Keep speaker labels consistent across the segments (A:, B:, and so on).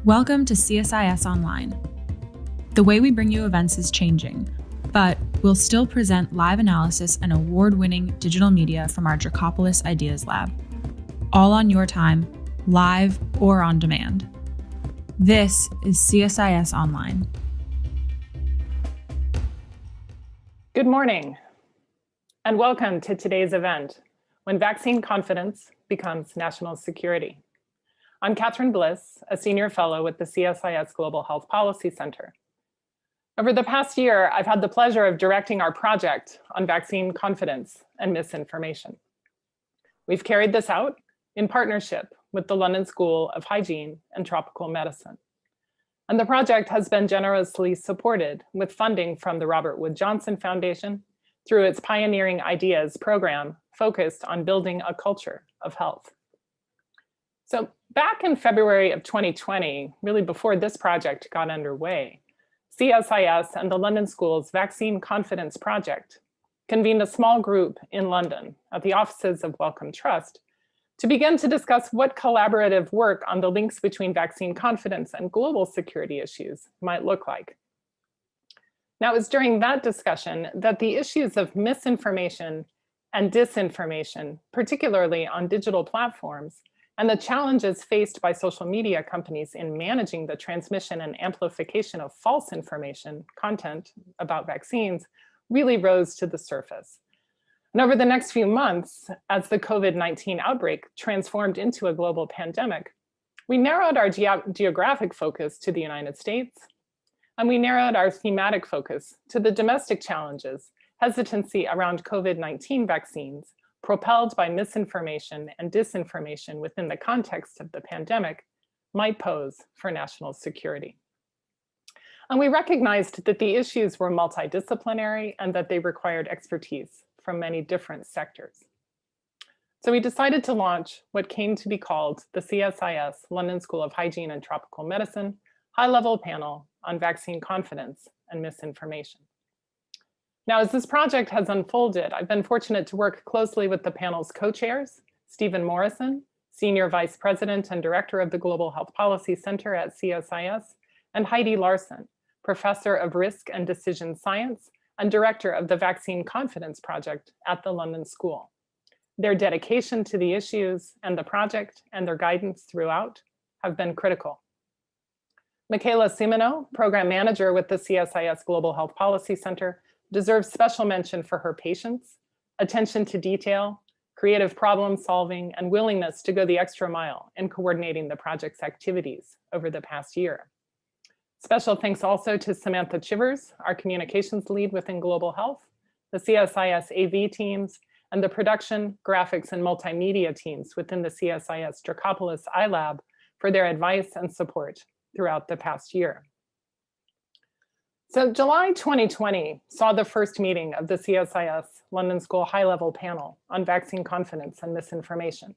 A: Welcome to CSIS Online. The way we bring you events is changing, but we'll still present live analysis and award-winning digital media from our Dracopolis Ideas Lab. All on your time, live or on demand. This is CSIS Online.
B: Good morning, and welcome to today's event, When Vaccine Confidence Becomes National Security. I'm Katherine Bliss, a senior fellow with the CSIS Global Health Policy Center. Over the past year, I've had the pleasure of directing our project on vaccine confidence and misinformation. We've carried this out in partnership with the London School of Hygiene and Tropical Medicine. And the project has been generously supported with funding from the Robert Wood Johnson Foundation through its Pioneering Ideas program focused on building a culture of health. So back in February of 2020, really before this project got underway, CSIS and the London School's Vaccine Confidence Project convened a small group in London at the offices of Wellcome Trust to begin to discuss what collaborative work on the links between vaccine confidence and global security issues might look like. Now, it was during that discussion that the issues of misinformation and disinformation, particularly on digital platforms, and the challenges faced by social media companies in managing the transmission and amplification of false information content about vaccines really rose to the surface. And over the next few months, as the COVID-19 outbreak transformed into a global pandemic, we narrowed our geographic focus to the United States, and we narrowed our thematic focus to the domestic challenges, hesitancy around COVID-19 vaccines, propelled by misinformation and disinformation within the context of the pandemic, might pose for national security. And we recognized that the issues were multidisciplinary and that they required expertise from many different sectors. So we decided to launch what came to be called the CSIS London School of Hygiene and Tropical Medicine High-Level Panel on Vaccine Confidence and Misinformation. Now, as this project has unfolded, I've been fortunate to work closely with the panel's co-chairs, Stephen Morrison, Senior Vice President and Director of the Global Health Policy Center at CSIS, and Heidi Larson, Professor of Risk and Decision Science and Director of the Vaccine Confidence Project at the London School. Their dedication to the issues and the project and their guidance throughout have been critical. Michaela Simino, Program Manager with the CSIS Global Health Policy Center, deserves special mention for her patience, attention to detail, creative problem solving, and willingness to go the extra mile in coordinating the project's activities over the past year. Special thanks also to Samantha Chivers, our communications lead within Global Health, the CSIS AV teams, and the production, graphics, and multimedia teams within the CSIS Dracopolis iLab for their advice and support throughout the past year. So July 2020 saw the first meeting of the CSIS London School High-Level Panel on Vaccine Confidence and Misinformation.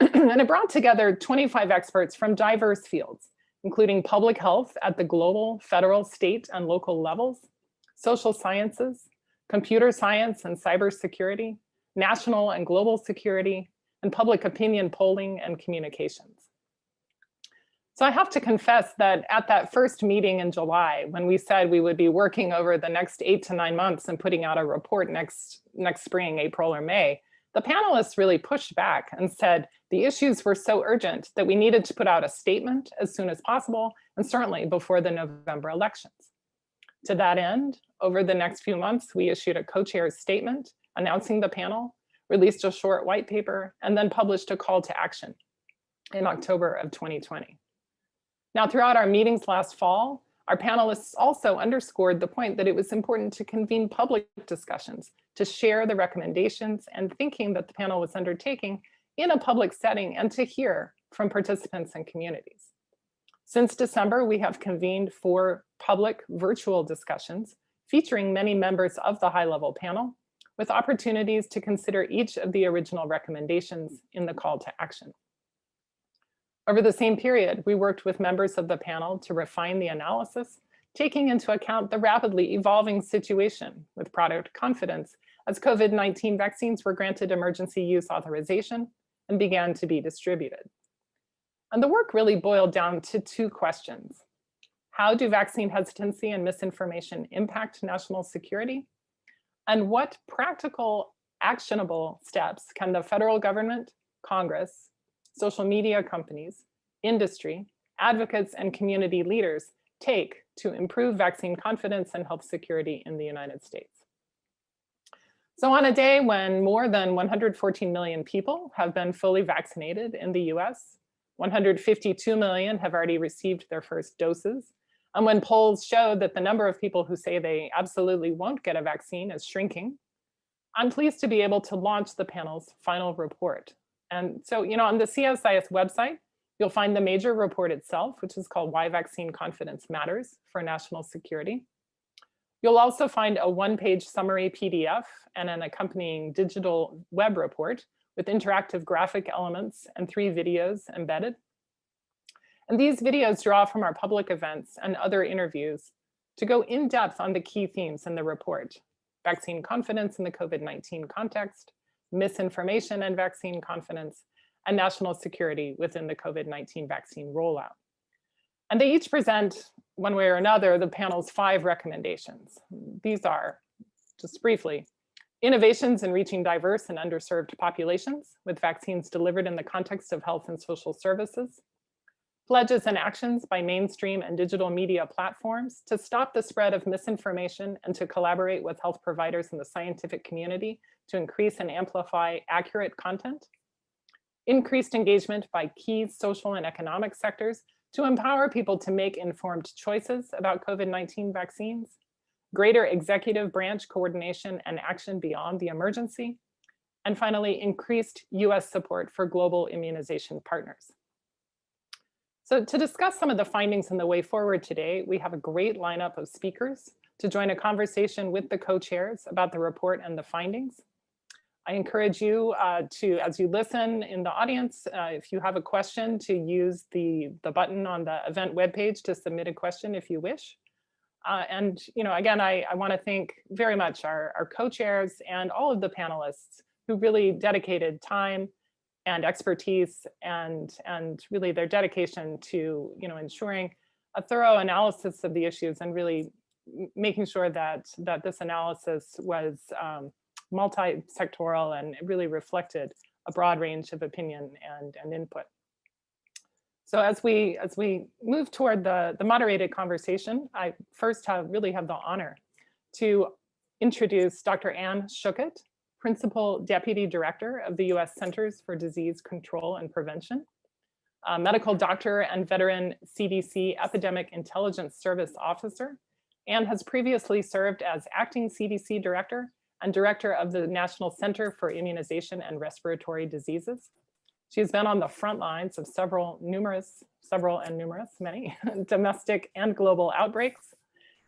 B: And it brought together 25 experts from diverse fields, including public health at the global, federal, state, and local levels, social sciences, computer science and cybersecurity, national and global security, and public opinion polling and communications. So I have to confess that at that first meeting in July, when we said we would be working over the next 8 to 9 months and putting out a report next spring, April or May, the panelists really pushed back and said the issues were so urgent that we needed to put out a statement as soon as possible, and certainly before the November elections. To that end, over the next few months, we issued a co-chair's statement announcing the panel, released a short white paper, and then published a call to action in October of 2020. Now, throughout our meetings last fall, our panelists also underscored the point that it was important to convene public discussions, to share the recommendations and thinking that the panel was undertaking in a public setting and to hear from participants and communities. Since December, we have convened 4 public virtual discussions featuring many members of the high-level panel with opportunities to consider each of the original recommendations in the call to action. Over the same period, we worked with members of the panel to refine the analysis, taking into account the rapidly evolving situation with product confidence as COVID-19 vaccines were granted emergency use authorization and began to be distributed. And the work really boiled down to two questions. How do vaccine hesitancy and misinformation impact national security? And what practical, actionable steps can the federal government, Congress, social media companies, industry, advocates, and community leaders take to improve vaccine confidence and health security in the United States? So on a day when more than 114 million people have been fully vaccinated in the US, 152 million have already received their first doses, and when polls show that the number of people who say they absolutely won't get a vaccine is shrinking, I'm pleased to be able to launch the panel's final report. And so, on the CSIS website, you'll find the major report itself, which is called Why Vaccine Confidence Matters for National Security. You'll also find a one-page summary PDF and an accompanying digital web report with interactive graphic elements and 3 videos embedded. And these videos draw from our public events and other interviews to go in depth on the key themes in the report: vaccine confidence in the COVID-19 context, misinformation and vaccine confidence, and national security within the COVID-19 vaccine rollout. And they each present, one way or another, the panel's 5 recommendations. These are, just briefly, innovations in reaching diverse and underserved populations with vaccines delivered in the context of health and social services, pledges and actions by mainstream and digital media platforms to stop the spread of misinformation and to collaborate with health providers in the scientific community to increase and amplify accurate content, increased engagement by key social and economic sectors to empower people to make informed choices about COVID-19 vaccines, greater executive branch coordination and action beyond the emergency, and finally, increased US support for global immunization partners. So to discuss some of the findings and the way forward today, we have a great lineup of speakers to join a conversation with the co-chairs about the report and the findings. I encourage you to, as you listen in the audience, if you have a question, to use the button on the event webpage to submit a question if you wish. And again, I want to thank very much our co-chairs and all of the panelists who really dedicated time and expertise and really their dedication to ensuring a thorough analysis of the issues and really making sure that this analysis was multi-sectoral and really reflected a broad range of opinion and input. So as we move toward the moderated conversation, I first really have the honor to introduce Dr. Anne Schuchat, Principal Deputy Director of the US Centers for Disease Control and Prevention, a medical doctor and veteran CDC Epidemic Intelligence Service Officer, and has previously served as Acting CDC Director and Director of the National Center for Immunization and Respiratory Diseases. She has been on the front lines of many domestic and global outbreaks.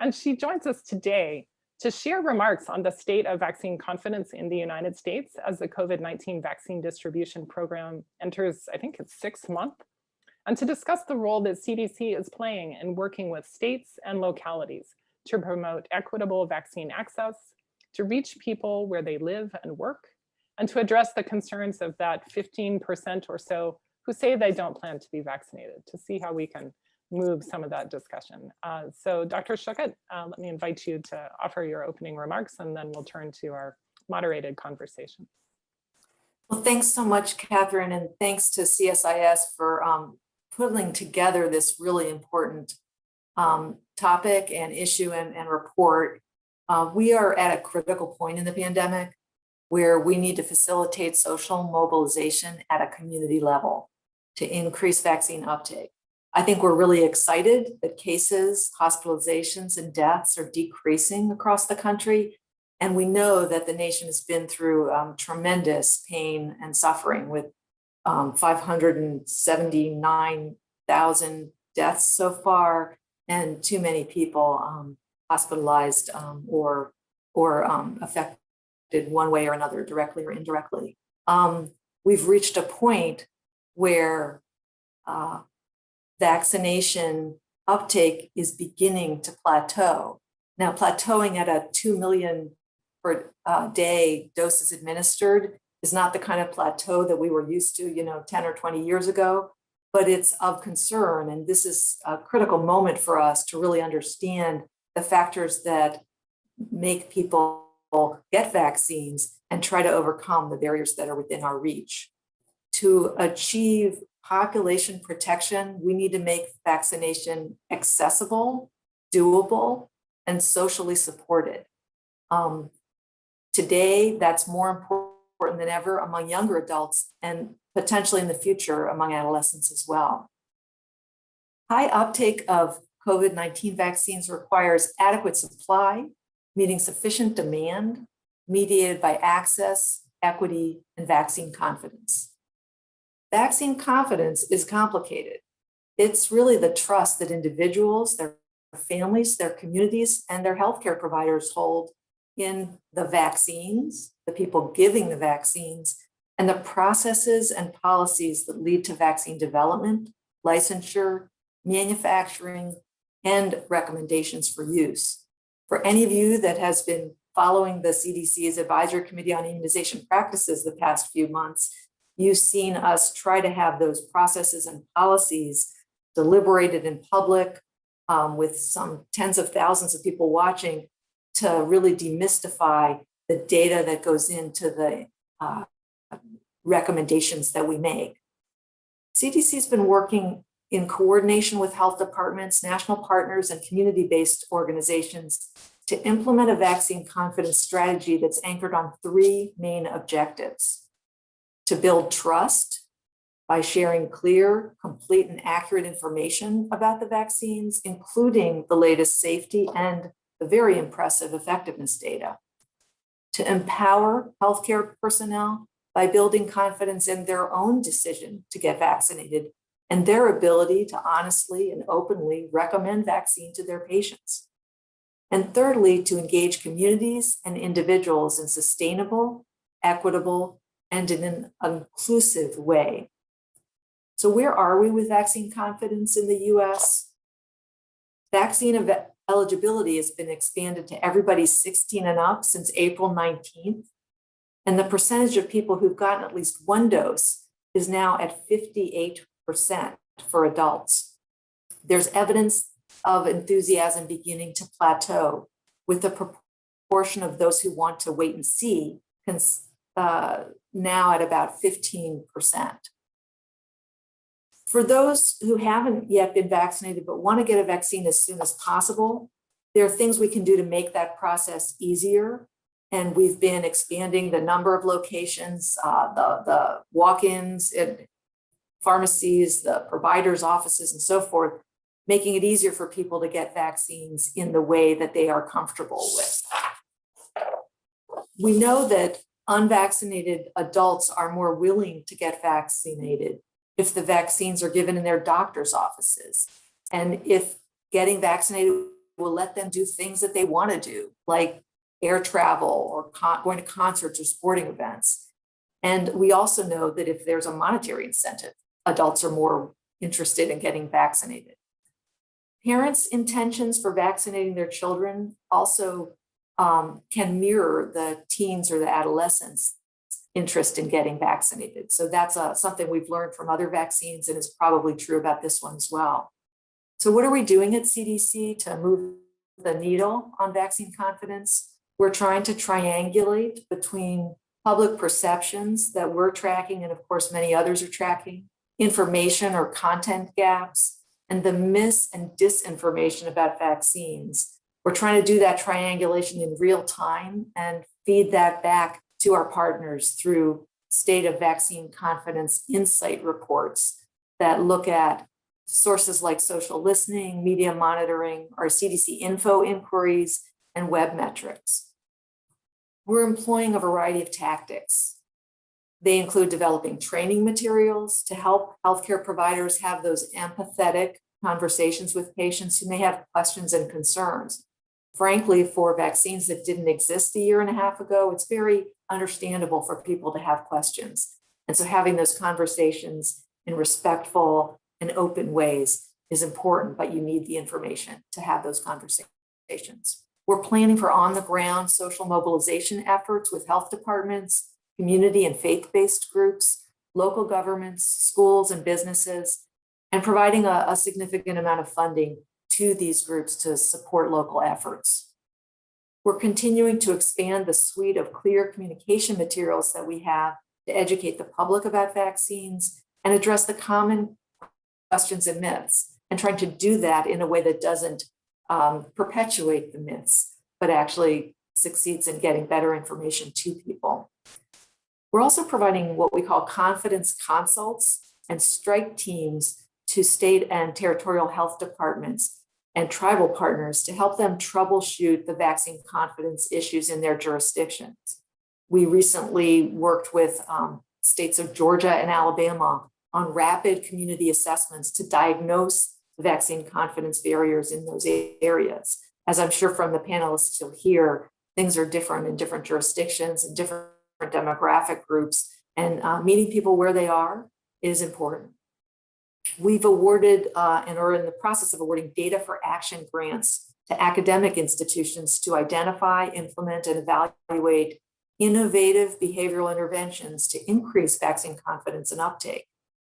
B: And she joins us today to share remarks on the state of vaccine confidence in the United States as the COVID-19 vaccine distribution program enters, I think it's 6th month, and to discuss the role that CDC is playing in working with states and localities to promote equitable vaccine access, to reach people where they live and work, and to address the concerns of that 15% or so who say they don't plan to be vaccinated, to see how we can move some of that discussion. So Dr. Schuchat, let me invite you to offer your opening remarks, and then we'll turn to our moderated conversation.
C: Well, thanks so much, Katherine, and thanks to CSIS for putting together this really important topic and issue and report. We are at a critical point in the pandemic where we need to facilitate social mobilization at a community level to increase vaccine uptake. I think we're really excited that cases, hospitalizations, and deaths are decreasing across the country. And we know that the nation has been through tremendous pain and suffering with 579,000 deaths so far, and too many people hospitalized or affected one way or another, directly or indirectly. We've reached a point where vaccination uptake is beginning to plateau. Now, plateauing at a 2 million per day doses administered is not the kind of plateau that we were used to, 10 or 20 years ago. but it's of concern. And this is a critical moment for us to really understand the factors that make people get vaccines and try to overcome the barriers that are within our reach. To achieve population protection, we need to make vaccination accessible, doable, and socially supported. Today, that's more important than ever among younger adults and potentially in the future among adolescents as well. High uptake of COVID-19 vaccines requires adequate supply, meeting sufficient demand, mediated by access, equity, and vaccine confidence. Vaccine confidence is complicated. It's really the trust that individuals, their families, their communities, and their healthcare providers hold in the vaccines, the people giving the vaccines, and the processes and policies that lead to vaccine development, licensure, manufacturing, and recommendations for use. For any of you that has been following the CDC's Advisory Committee on Immunization Practices the past few months, you've seen us try to have those processes and policies deliberated in public with some tens of thousands of people watching to really demystify the data that goes into the recommendations that we make. CDC's been working in coordination with health departments, national partners, and community-based organizations to implement a vaccine confidence strategy that's anchored on three main objectives: to build trust by sharing clear, complete, and accurate information about the vaccines, including the latest safety and the very impressive effectiveness data; to empower healthcare personnel by building confidence in their own decision to get vaccinated and their ability to honestly and openly recommend vaccine to their patients; and thirdly, to engage communities and individuals in sustainable, equitable, and in an inclusive way. So where are we with vaccine confidence in the US? Vaccine eligibility has been expanded to everybody 16 and up since April 19th. And the percentage of people who've gotten at least one dose is now at 58% for adults. There's evidence of enthusiasm beginning to plateau, with the proportion of those who want to wait and see now at about 15%. For those who haven't yet been vaccinated but want to get a vaccine as soon as possible, there are things we can do to make that process easier. And we've been expanding the number of locations, the walk-ins at pharmacies, the providers' offices, and so forth, making it easier for people to get vaccines in the way that they are comfortable with. We know that unvaccinated adults are more willing to get vaccinated if the vaccines are given in their doctor's offices, and if getting vaccinated will let them do things that they want to do, like air travel or going to concerts or sporting events. And we also know that if there's a monetary incentive, adults are more interested in getting vaccinated. Parents' intentions for vaccinating their children also can mirror the teens or the adolescents' interest in getting vaccinated. So that's something we've learned from other vaccines and is probably true about this one as well. So what are we doing at CDC to move the needle on vaccine confidence? We're trying to triangulate between public perceptions that we're tracking, and of course many others are tracking, information or content gaps, and the mis and disinformation about vaccines. We're trying to do that triangulation in real time and feed that back to our partners through state of vaccine confidence insight reports that look at sources like social listening, media monitoring, our CDC info inquiries, and web metrics. We're employing a variety of tactics. They include developing training materials to help healthcare providers have those empathetic conversations with patients who may have questions and concerns. Frankly, for vaccines that didn't exist a year and a half ago, it's very understandable for people to have questions. And so having those conversations in respectful and open ways is important, but you need the information to have those conversations. We're planning for on-the-ground social mobilization efforts with health departments, community and faith-based groups, local governments, schools, and businesses, and providing a significant amount of funding to these groups to support local efforts. We're continuing to expand the suite of clear communication materials that we have to educate the public about vaccines and address the common questions and myths, and trying to do that in a way that doesn't perpetuate the myths, but actually succeeds in getting better information to people. We're also providing what we call confidence consults and strike teams to state and territorial health departments and tribal partners to help them troubleshoot the vaccine confidence issues in their jurisdictions. We recently worked with states of Georgia and Alabama on rapid community assessments to diagnose vaccine confidence barriers in those areas. As I'm sure from the panelists you'll hear, things are different in different jurisdictions and different demographic groups, and meeting people where they are is important. We've awarded and are in the process of awarding data for action grants to academic institutions to identify, implement, and evaluate innovative behavioral interventions to increase vaccine confidence and uptake.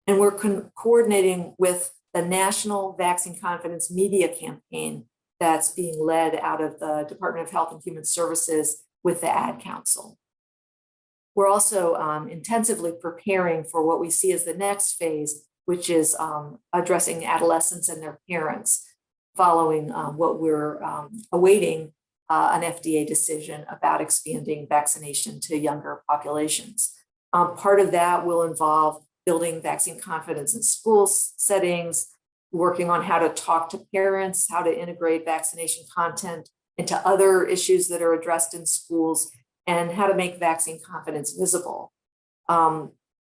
C: And we're coordinating with the National Vaccine Confidence Media Campaign that's being led out of the Department of Health and Human Services with the Ad Council. We're also intensively preparing for what we see as the next phase, which is addressing adolescents and their parents, following what we're awaiting an FDA decision about expanding vaccination to younger populations. Part of that will involve building vaccine confidence in school settings, working on how to talk to parents, how to integrate vaccination content into other issues that are addressed in schools, and how to make vaccine confidence visible.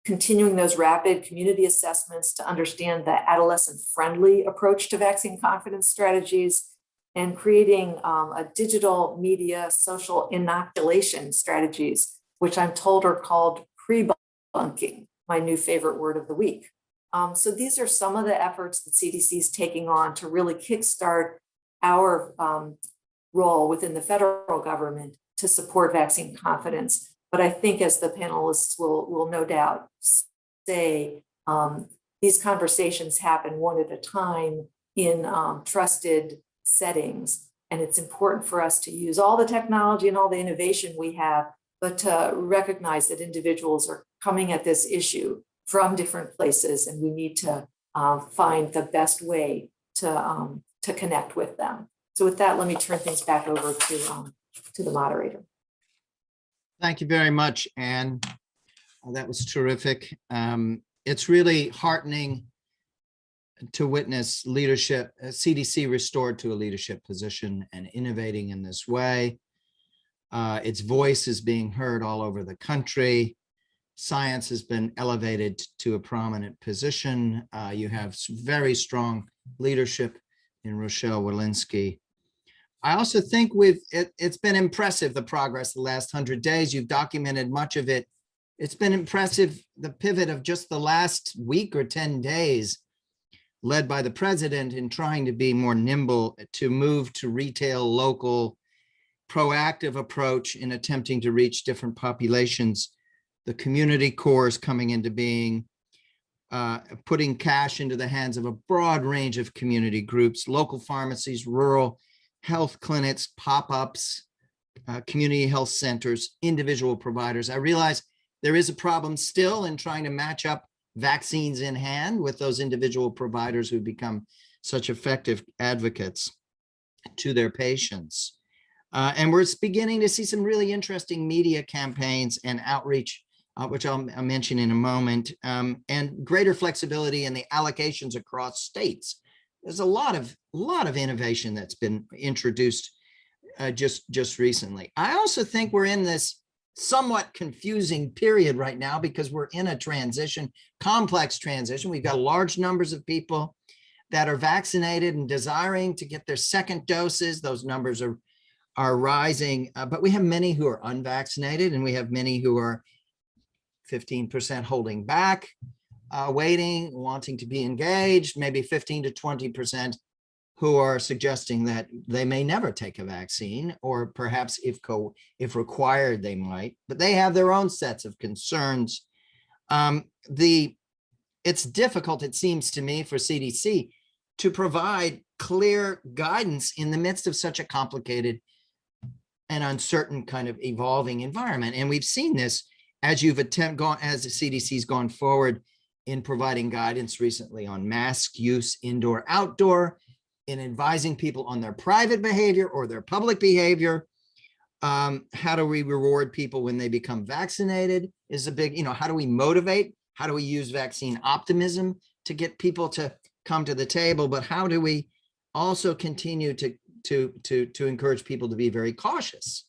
C: Continuing those rapid community assessments to understand the adolescent-friendly approach to vaccine confidence strategies, and creating a digital media social inoculation strategies, which I'm told are called pre-bunking, my new favorite word of the week. So these are some of the efforts that CDC is taking on to really kickstart our role within the federal government to support vaccine confidence. But I think, as the panelists will no doubt say, these conversations happen one at a time in trusted settings. And it's important for us to use all the technology and all the innovation we have, but to recognize that individuals are coming at this issue from different places, and we need to find the best way to connect with them. So with that, let me turn things back over to the moderator.
D: Thank you very much, Anne. That was terrific. It's really heartening to witness leadership, CDC restored to a leadership position and innovating in this way. Its voice is being heard all over the country. Science has been elevated to a prominent position. You have very strong leadership in Rochelle Walensky. I also think it's been impressive, the progress the last 100 days. You've documented much of it. It's been impressive, the pivot of just the last week or 10 days, led by the president in trying to be more nimble, to move to retail, local, proactive approach in attempting to reach different populations. The community cores coming into being, putting cash into the hands of a broad range of community groups, local pharmacies, rural health clinics, pop-ups, community health centers, individual providers. I realize there is a problem still in trying to match up vaccines in hand with those individual providers who become such effective advocates to their patients. And we're beginning to see some really interesting media campaigns and outreach, which I'll mention in a moment, and greater flexibility in the allocations across states. There's a lot of innovation that's been introduced just recently. I also think we're in this somewhat confusing period right now because we're in a transition, complex transition. We've got large numbers of people that are vaccinated and desiring to get their second doses. Those numbers are rising, but we have many who are unvaccinated, and we have many who are 15% holding back, waiting, wanting to be engaged, maybe 15 to 20% who are suggesting that they may never take a vaccine, or perhaps if required, they might, but they have their own sets of concerns. it's difficult, it seems to me, for CDC to provide clear guidance in the midst of such a complicated and uncertain kind of evolving environment. And we've seen this as as the CDC's gone forward in providing guidance recently on mask use, indoor, outdoor, in advising people on their private behavior or their public behavior. How do we reward people when they become vaccinated is a big, how do we motivate? How do we use vaccine optimism to get people to come to the table? But how do we also continue to encourage people to be very cautious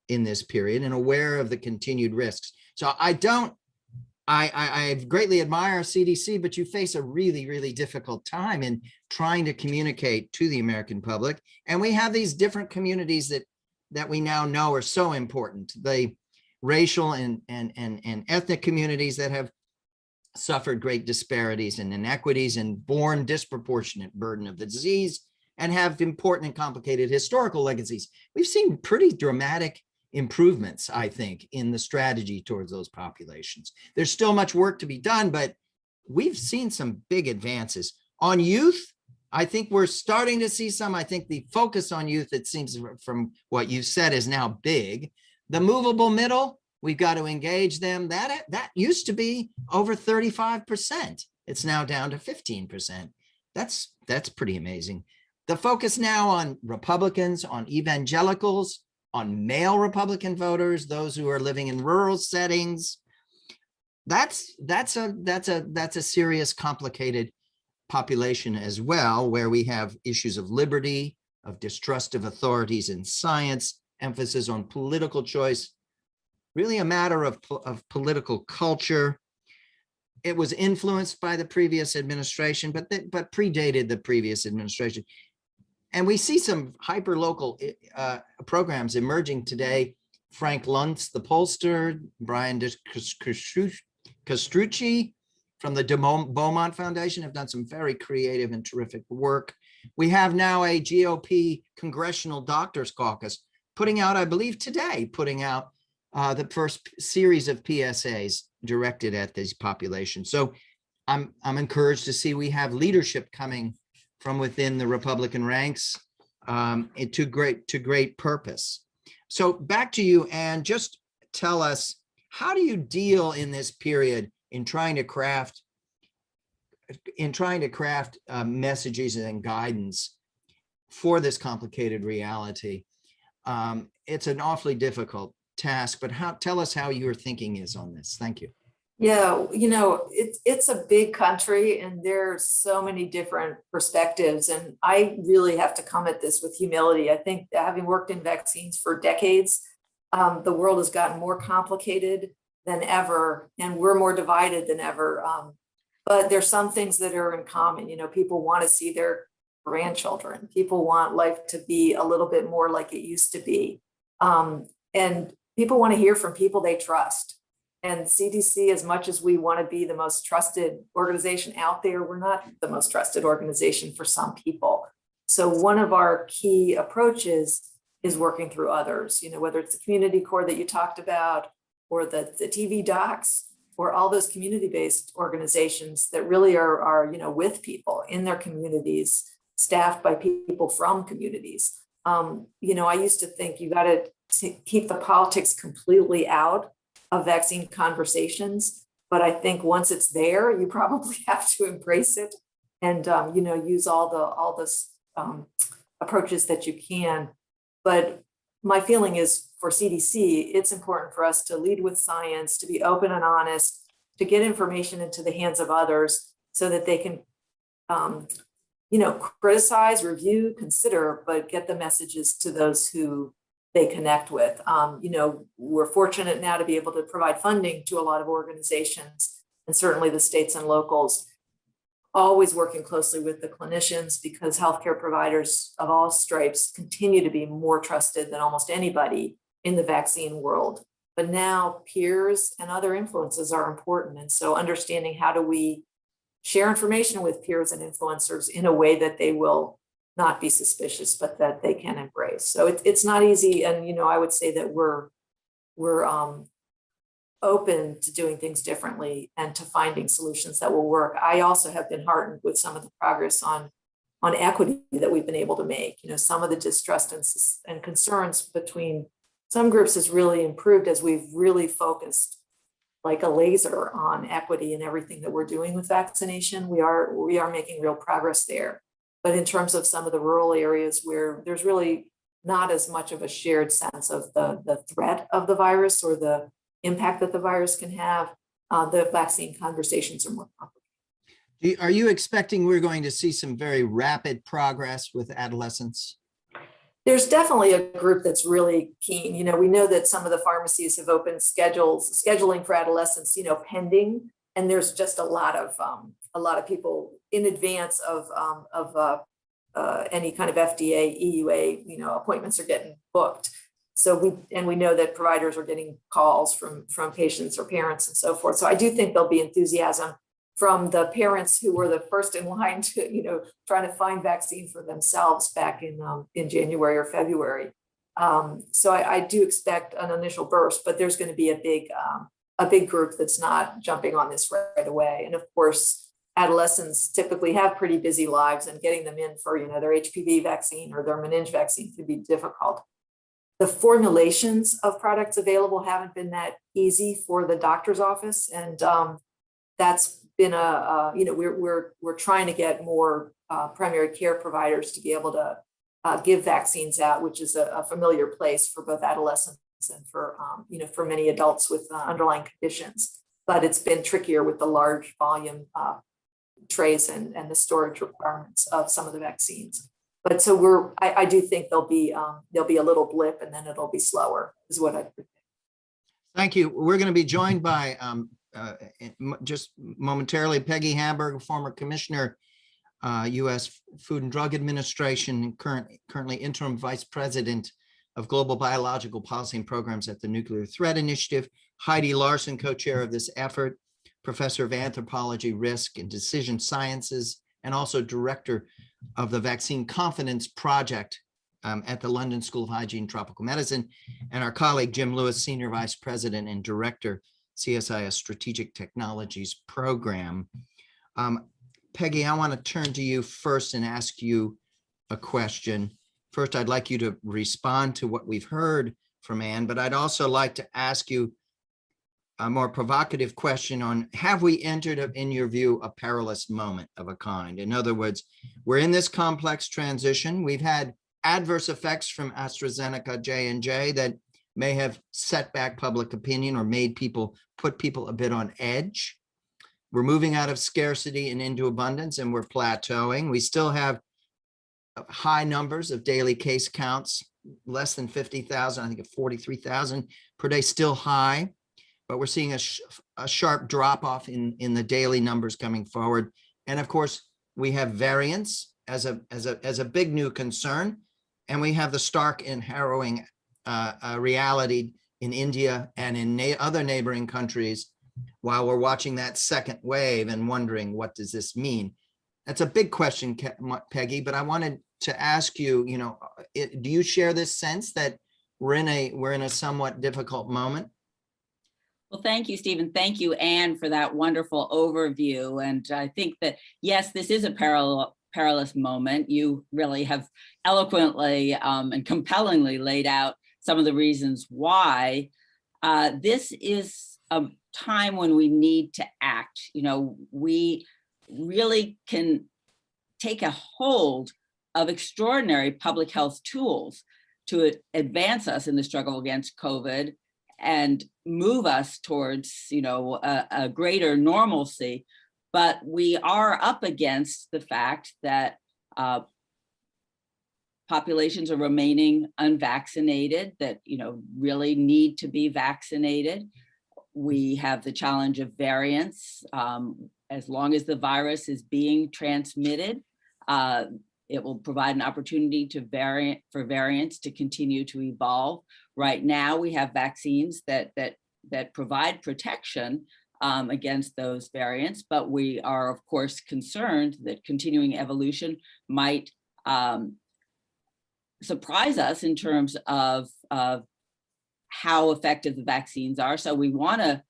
D: in this period and aware of the continued risks? So I greatly admire CDC, but you face a really, really difficult time in trying to communicate to the American public. And we have these different communities that we now know are so important. The racial and ethnic communities that have suffered great disparities and inequities and borne disproportionate burden of the disease and have important and complicated historical legacies. We've seen pretty dramatic improvements, I think, in the strategy towards those populations. There's still much work to be done, but we've seen some big advances. On youth, I think we're starting to see some. I think the focus on youth, it seems from what you said, is now big. The movable middle, we've got to engage them. That used to be over 35%. It's now down to 15%. That's pretty amazing. The focus now on Republicans, on evangelicals, on male Republican voters, those who are living in rural settings. That's a serious, complicated population as well, where we have issues of liberty, of distrust of authorities in science, emphasis on political choice, really a matter of political culture. It was influenced by the previous administration, but predated the previous administration. And we see some hyper-local programs emerging today. Frank Luntz, the pollster, Brian Castrucci from the Beaumont Foundation have done some very creative and terrific work. We have now a GOP Congressional Doctors Caucus putting out, I believe today, the first series of PSAs directed at these populations. So I'm encouraged to see we have leadership coming from within the Republican ranks to great purpose. So back to you, Anne, just tell us, how do you deal in this period in trying to craft messages and guidance for this complicated reality? It's an awfully difficult task, but tell us how your thinking is on this. Thank you.
C: Yeah, it's a big country and there's so many different perspectives. And I really have to come at this with humility. I think that having worked in vaccines for decades, the world has gotten more complicated than ever, and we're more divided than ever. But there's some things that are in common. People want to see their grandchildren. People want life to be a little bit more like it used to be. And people want to hear from people they trust. And CDC, as much as we want to be the most trusted organization out there, we're not the most trusted organization for some people. So one of our key approaches is working through others, whether it's the community core that you talked about, or the TV docs, or all those community-based organizations that really are with people in their communities, staffed by people from communities. I used to think you got to keep the politics completely out of vaccine conversations, but I think once it's there, you probably have to embrace it and use all the approaches that you can. But my feeling is, for CDC, it's important for us to lead with science, to be open and honest, to get information into the hands of others so that they can criticize, review, consider, but get the messages to those who they connect with. We're fortunate now to be able to provide funding to a lot of organizations, and certainly the states and locals, always working closely with the clinicians, because healthcare providers of all stripes continue to be more trusted than almost anybody in the vaccine world. But now peers and other influences are important. And so understanding how do we share information with peers and influencers in a way that they will not be suspicious, but that they can embrace. So it's not easy. And, I would say that we're open to doing things differently and to finding solutions that will work. I also have been heartened with some of the progress on equity that we've been able to make. You know, some of the distrust and concerns between some groups has really improved as we've really focused like a laser on equity in everything that we're doing with vaccination. We are making real progress there. But in terms of some of the rural areas where there's really not as much of a shared sense of the threat of the virus or the impact that the virus can have, the vaccine conversations are more complicated.
D: Are you expecting we're going to see some very rapid progress with adolescents?
C: There's definitely a group that's really keen. You know, we know that some of the pharmacies have opened scheduling for adolescents, you know, pending, and there's just a lot of people in advance of any kind of FDA, EUA, you know, appointments are getting booked. So we know that providers are getting calls from patients or parents and so forth. So I do think there'll be enthusiasm from the parents who were the first in line to, you know, trying to find vaccine for themselves back in January or February. So I do expect an initial burst, but there's going to be a big group that's not jumping on this right away. And of course, adolescents typically have pretty busy lives, and getting them in for, you know, their HPV vaccine or their meninge vaccine could be difficult. The formulations of products available haven't been that easy for the doctor's office, and that's been you know, we're trying to get more primary care providers to be able to give vaccines out, which is a familiar place for both adolescents and for you know, for many adults with underlying conditions. But it's been trickier with the large volume trays and the storage requirements of some of the vaccines. But so I do think there'll be a little blip, and then it'll be slower, is what I predict.
D: Thank you. We're going to be joined by just momentarily Peggy Hamburg, former commissioner, U.S. Food and Drug Administration, currently interim vice president of global biological policy and programs at the Nuclear Threat Initiative. Heidi Larson, co-chair of this effort, professor of anthropology, risk and decision sciences, and also director of the Vaccine Confidence Project at the London School of Hygiene and Tropical Medicine, and our colleague Jim Lewis, senior vice president and director, CSIS Strategic Technologies Program. Peggy, I want to turn to you first and ask you a question. First, I'd like you to respond to what we've heard from Anne, but I'd also like to ask you a more provocative question on, have we entered, in your view, a perilous moment of a kind? In other words, we're in this complex transition. We've had adverse effects from AstraZeneca, J&J that may have set back public opinion or put people a bit on edge. We're moving out of scarcity and into abundance, and we're plateauing. We still have high numbers of daily case counts, less than 50,000, I think 43,000 per day, still high, but we're seeing a sharp drop off in the daily numbers coming forward. And of course, we have variants as a big new concern, and we have the stark and harrowing reality in India and in other neighboring countries, while we're watching that second wave and wondering, what does this mean? That's a big question, Peggy, but I wanted to ask you, you know, do you share this sense that we're in a somewhat difficult moment?
E: Well, thank you, Stephen. Thank you, Anne, for that wonderful overview. And I think that, yes, this is a perilous moment. You really have eloquently and compellingly laid out some of the reasons why. This is a time when we need to act. You know, we really can take a hold of extraordinary public health tools to advance us in the struggle against COVID and move us towards, you know, a greater normalcy. But we are up against the fact that populations are remaining unvaccinated, that, you know, really need to be vaccinated. We have the challenge of variants. As long as the virus is being transmitted, it will provide an opportunity for variants to continue to evolve. Right now, we have vaccines that provide protection against those variants, but we are, of course, concerned that continuing evolution might surprise us in terms of how effective the vaccines are. So we want to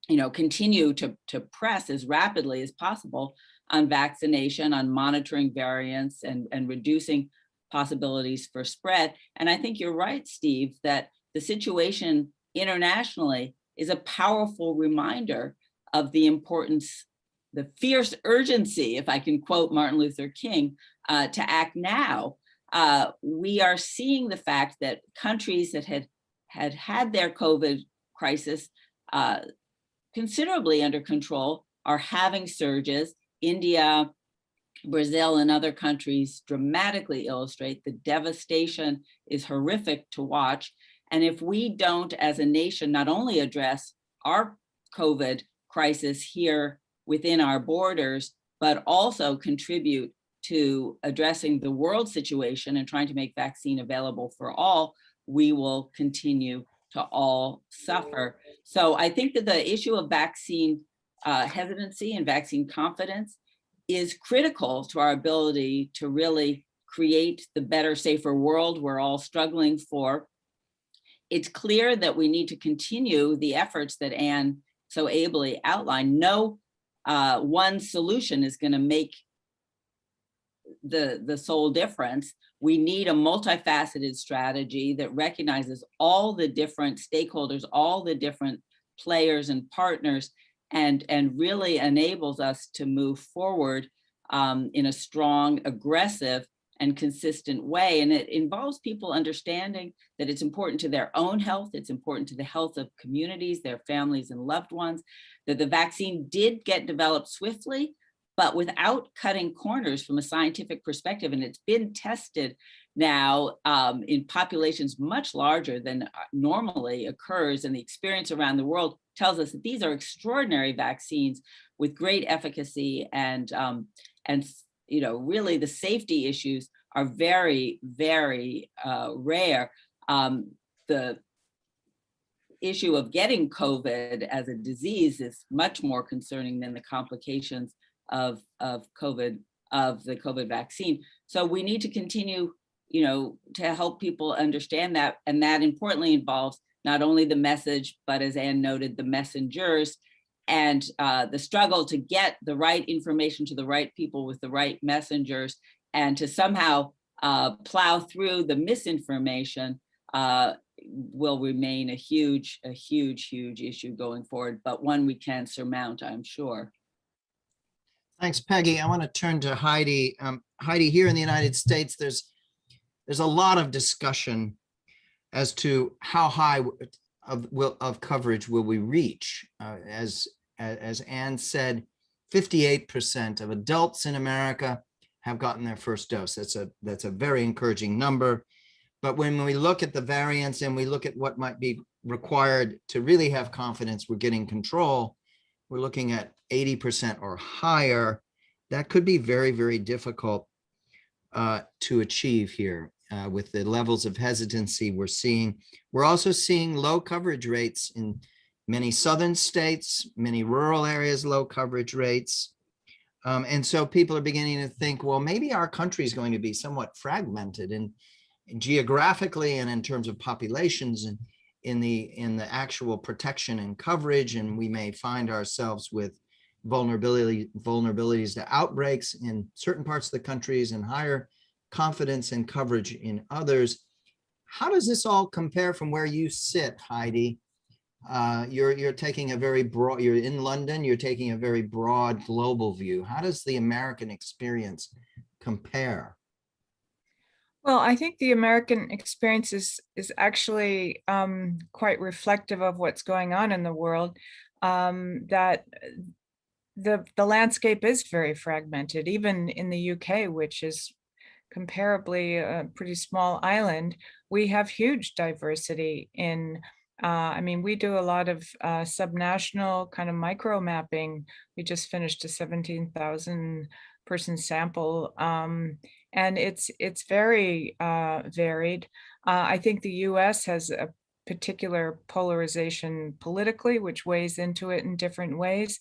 E: continue to press as rapidly as possible on vaccination, on monitoring variants and reducing possibilities for spread. And I think you're right, Steve, that the situation internationally is a powerful reminder of the importance, the fierce urgency, if I can quote Martin Luther King, to act now. We are seeing the fact that countries that had their COVID crisis considerably under control are having surges. India, Brazil, and other countries dramatically illustrate the devastation is horrific to watch. And if we don't, as a nation, not only address our COVID crisis here within our borders, but also contribute to addressing the world situation and trying to make vaccine available for all, we will continue to all suffer. So I think that the issue of vaccine hesitancy and vaccine confidence is critical to our ability to really create the better, safer world we're all struggling for. It's clear that we need to continue the efforts that Anne so ably outlined. No one solution is going to make the sole difference. We need a multifaceted strategy that recognizes all the different stakeholders, all the different players and partners, and really enables us to move forward in a strong, aggressive, and consistent way. And it involves people understanding that it's important to their own health, it's important to the health of communities, their families and loved ones, that the vaccine did get developed swiftly, but without cutting corners from a scientific perspective. And it's been tested now in populations much larger than normally occurs. And the experience around the world tells us that these are extraordinary vaccines with great efficacy, and really the safety issues are very, very rare. The issue of getting COVID as a disease is much more concerning than the complications of COVID, of the COVID vaccine. So we need to continue, to help people understand that. And that importantly involves not only the message, but as Anne noted, the messengers, and the struggle to get the right information to the right people with the right messengers, and to somehow plow through the misinformation will remain a huge issue going forward, but one we can surmount, I'm sure.
D: Thanks, Peggy. I want to turn to Heidi. Heidi, here in the United States, there's a lot of discussion as to how high of coverage will we reach. As Anne said, 58% of adults in America have gotten their first dose. That's a very encouraging number. But when we look at the variants and we look at what might be required to really have confidence we're getting control, we're looking at 80% or higher. That could be very, very difficult to achieve here with the levels of hesitancy we're seeing. We're also seeing low coverage rates in many southern states, many rural areas, low coverage rates. And so people are beginning to think, well, maybe our country is going to be somewhat fragmented and geographically and in terms of populations and in the actual protection and coverage, and we may find ourselves with vulnerabilities to outbreaks in certain parts of the countries and higher confidence and coverage in others. How does this all compare from where you sit, Heidi? You're taking a very broad, you're in London, you're taking a very broad global view. How does the American experience compare?
F: Well, I think the American experience is actually quite reflective of what's going on in the world, that the landscape is very fragmented. Even in the UK, which is comparably a pretty small island, we have huge diversity in, we do a lot of subnational kind of micro mapping. We just finished a 17,000 person sample, and it's very varied. I think the US has a particular polarization politically, which weighs into it in different ways,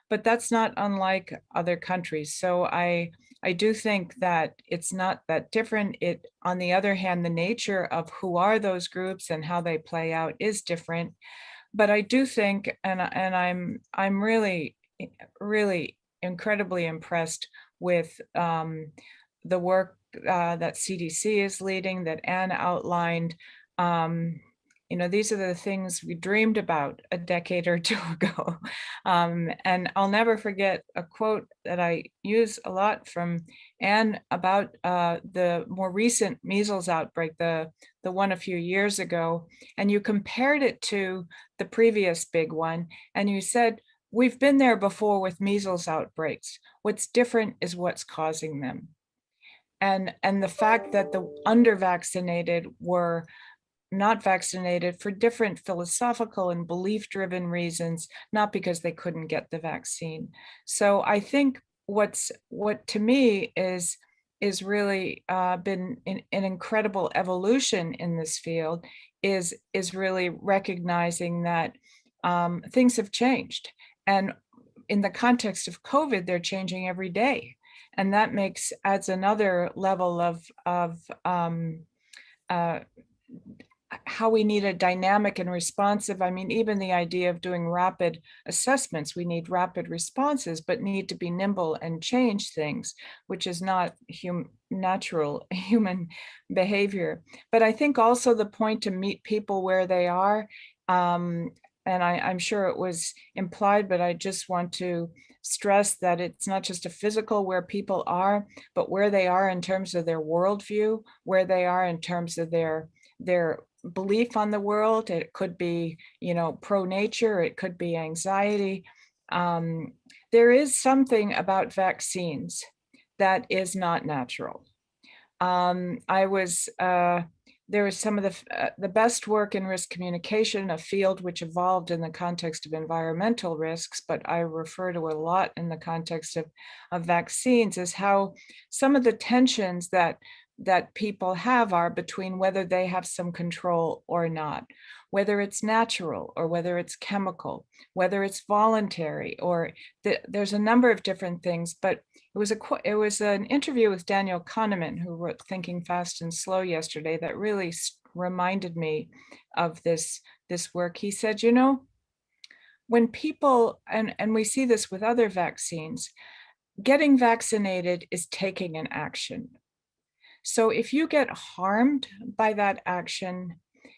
F: but that's not unlike other countries. So I do think that it's not that different. On the other hand, the nature of who are those groups and how they play out is different. But I do think, and I'm really, really incredibly impressed with the work that CDC is leading, that Anne outlined. You know, these are the things we dreamed about a decade or two ago. And I'll never forget a quote that I use a lot from Anne about the more recent measles outbreak, the one a few years ago. And you compared it to the previous big one. And you said, we've been there before with measles outbreaks. What's different is what's causing them. And the fact that the under-vaccinated were not vaccinated for different philosophical and belief-driven reasons, not because they couldn't get the vaccine. So I think what to me is really been an incredible evolution in this field is really recognizing that things have changed. And in the context of COVID, they're changing every day. And that adds another level of how we need a dynamic and responsive. I mean, even the idea of doing rapid assessments, we need rapid responses, but need to be nimble and change things, which is not natural human behavior. But I think also the point to meet people where they are, and I'm sure it was implied, but I just want to stress that it's not just a physical where people are, but where they are in terms of their worldview, where they are in terms of their belief on the world. It could be, you know, pro-nature, it could be anxiety. There is something about vaccines that is not natural. There was some of the best work in risk communication, a field which evolved in the context of environmental risks, but I refer to a lot in the context of vaccines, is how some of the tensions that people have are between whether they have some control or not, whether it's natural or whether it's chemical, whether it's voluntary, or there's a number of different things. But it was an interview with Daniel Kahneman, who wrote Thinking Fast and Slow yesterday, that really reminded me of this work. He said, you know, when people, and we see this with other vaccines, getting vaccinated is taking an action. So if you get harmed by that action,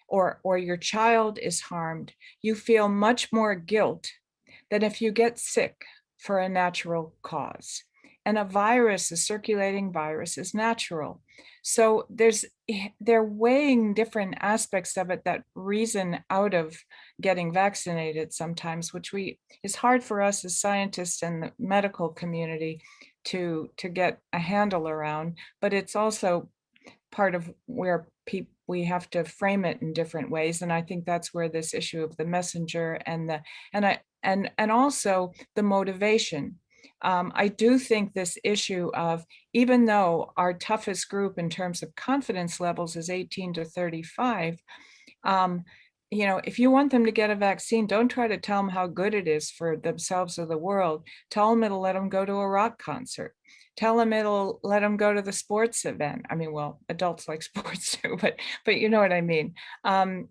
F: or your child is harmed, you feel much more guilt than if you get sick for a natural cause. And a circulating virus is natural. So they're weighing different aspects of it that reason out of getting vaccinated sometimes, which is hard for us as scientists and the medical community to get a handle around, but it's also part of where we have to frame it in different ways. And I think that's where this issue of the messenger and also the motivation. I do think this issue of, even though our toughest group in terms of confidence levels is 18 to 35, you know, if you want them to get a vaccine, don't try to tell them how good it is for themselves or the world. Tell them it'll let them go to a rock concert. Tell them it'll let them go to the sports event. I mean, well, adults like sports too, but you know what I mean.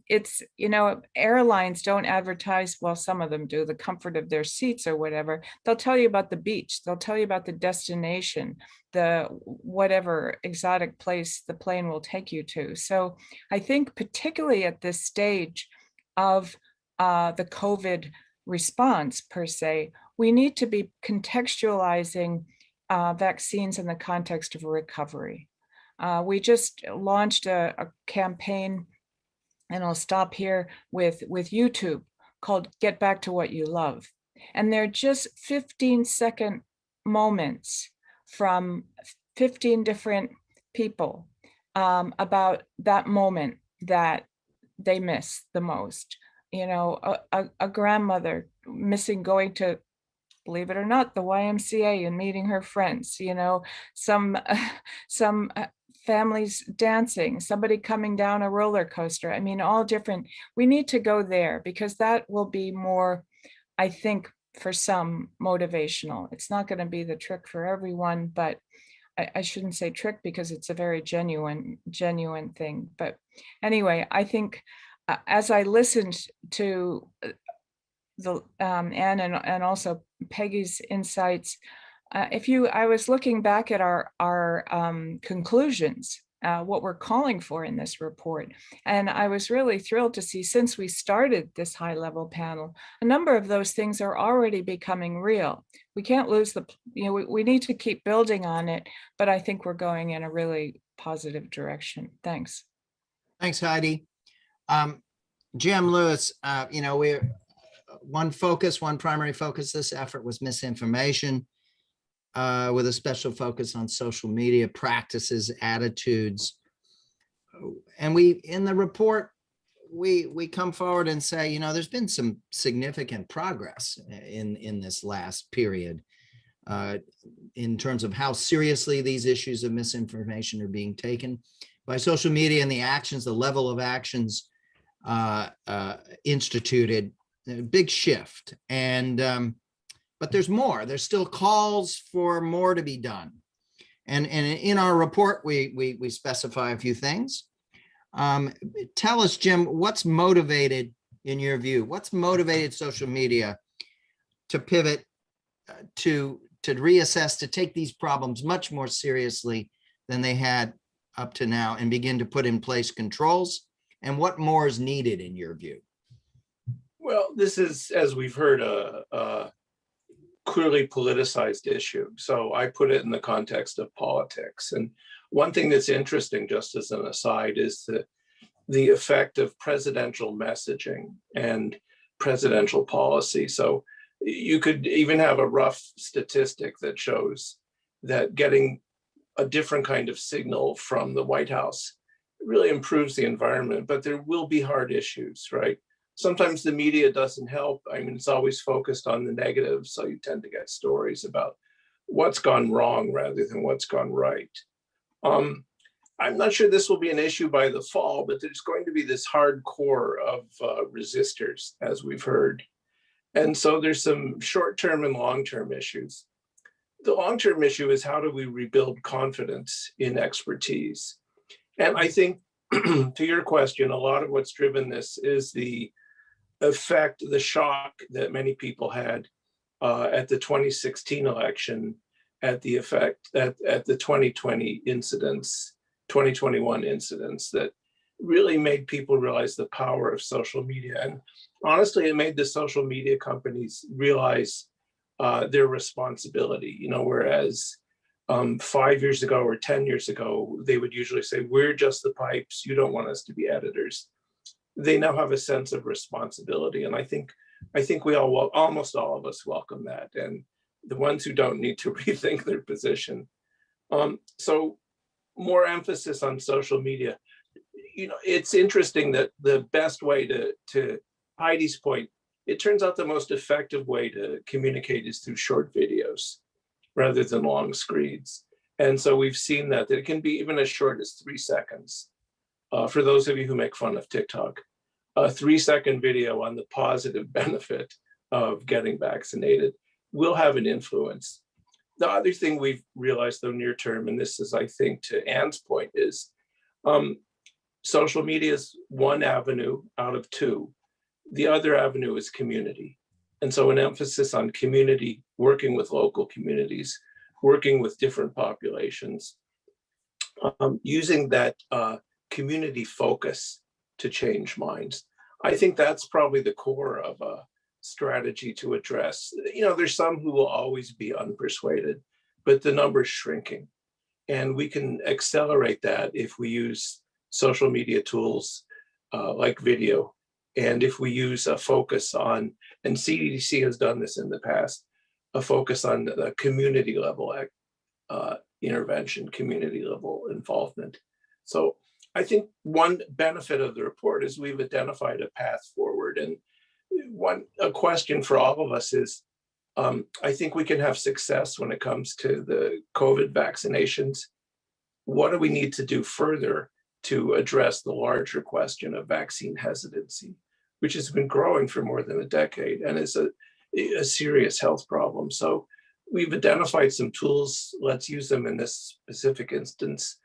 F: It's, you know, airlines don't advertise, well, some of them do, the comfort of their seats or whatever. They'll tell you about the beach. They'll tell you about the destination, the whatever exotic place the plane will take you to. So I think particularly at this stage of the COVID response per se, we need to be contextualizing vaccines in the context of recovery. We just launched a campaign, and I'll stop here, with YouTube, called Get Back to What You Love. And they're just 15-second moments from 15 different people about that moment that they miss the most. You know, a grandmother missing going to, believe it or not, the YMCA and meeting her friends, you know, some families dancing, somebody coming down a roller coaster. I mean, all different. We need to go there because that will be more, I think, for some motivational. It's not going to be the trick for everyone, but I shouldn't say trick because it's a very genuine thing. But anyway, I think as I listened to the Anne and also Peggy's insights, I was looking back at our conclusions, what we're calling for in this report, and I was really thrilled to see, since we started this high-level panel, a number of those things are already becoming real. We can't lose we need to keep building on it, but I think we're going in a really positive direction. Thanks.
D: Thanks, Heidi. Jim Lewis, we're one primary focus this effort was misinformation, with a special focus on social media practices, attitudes. And in the report, we come forward and say, there's been some significant progress in this last period in terms of how seriously these issues of misinformation are being taken by social media and the level of actions instituted. A big shift. But there's more. There's still calls for more to be done. And in our report, we specify a few things. Tell us, Jim, what's motivated, in your view, what's motivated social media to pivot, to reassess, to take these problems much more seriously than they had up to now and begin to put in place controls? And what more is needed in your view?
G: Well, this is, as we've heard, a clearly politicized issue. So I put it in the context of politics. And one thing that's interesting, just as an aside, is the effect of presidential messaging and presidential policy. So you could even have a rough statistic that shows that getting a different kind of signal from the White House really improves the environment, but there will be hard issues, right? Sometimes the media doesn't help. I mean, it's always focused on the negative, so you tend to get stories about what's gone wrong rather than what's gone right. I'm not sure this will be an issue by the fall, but there's going to be this hard core of resistors, as we've heard. And so there's some short-term and long-term issues. The long-term issue is, how do we rebuild confidence in expertise? And I think, to your question, a lot of what's driven this is the effect, the shock that many people had at the 2016 election, at the 2020 incidents, 2021 incidents, that really made people realize the power of social media. And honestly, it made the social media companies realize their responsibility, whereas 5 years ago or 10 years ago, they would usually say, we're just the pipes, you don't want us to be editors. They now have a sense of responsibility. And I think we all, almost all of us, welcome that. And the ones who don't need to rethink their position. So more emphasis on social media. It's interesting that the best way to Heidi's point, it turns out the most effective way to communicate is through short videos rather than long screeds. And so we've seen that it can be even as short as 3 seconds. For those of you who make fun of TikTok, a 3-second video on the positive benefit of getting vaccinated will have an influence. The other thing we've realized, though, near term, and this is, I think, to Anne's point, is social media is one avenue out of two. The other avenue is community. And so an emphasis on community, working with local communities, working with different populations, using that community focus to change minds. I think that's probably the core of a strategy to address. There's some who will always be unpersuaded, but the number's shrinking. And we can accelerate that if we use social media tools like video. And if we use a focus on, and CDC has done this in the past, a focus on the community level intervention, community level involvement. So I think one benefit of the report is we've identified a path forward. And a question for all of us is, I think we can have success when it comes to the COVID vaccinations. What do we need to do further to address the larger question of vaccine hesitancy, which has been growing for more than a decade and is a serious health problem? So we've identified some tools. Let's use them in this specific instance,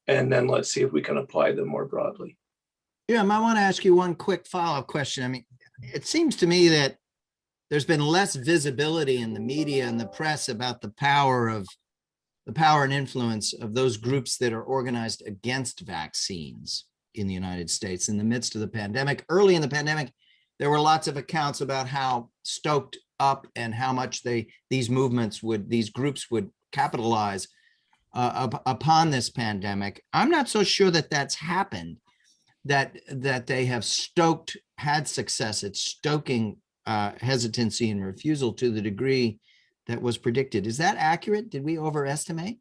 G: and then let's see if we can apply them more broadly.
D: Jim, I want to ask you one quick follow-up question. I mean, it seems to me that there's been less visibility in the media and the press about the power and influence of those groups that are organized against vaccines in the United States in the midst of the pandemic. Early in the pandemic, there were lots of accounts about how stoked up and how much these groups would capitalize upon this pandemic. I'm not so sure that that's happened, that they have had success at stoking hesitancy and refusal to the degree that was predicted. Is that accurate? Did we overestimate?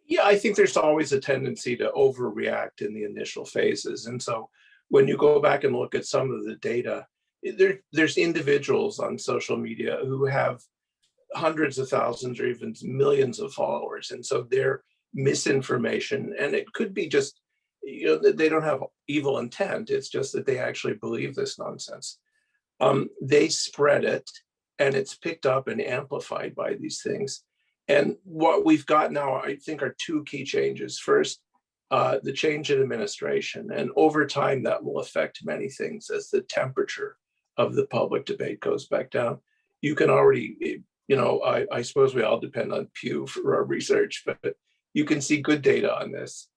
G: Yeah, I think there's always a tendency to overreact in the initial phases. And so when you go back and look at some of the data, there's individuals on social media who have hundreds of thousands or even millions of followers. And so their misinformation, and it could be just, they don't have evil intent. It's just that they actually believe this nonsense. They spread it, and it's picked up and amplified by these things. And what we've got now, I think, are two key changes. First, the change in administration, and over time that will affect many things as the temperature of the public debate goes back down. You can already, I suppose we all depend on Pew for our research, but you can see good data on this.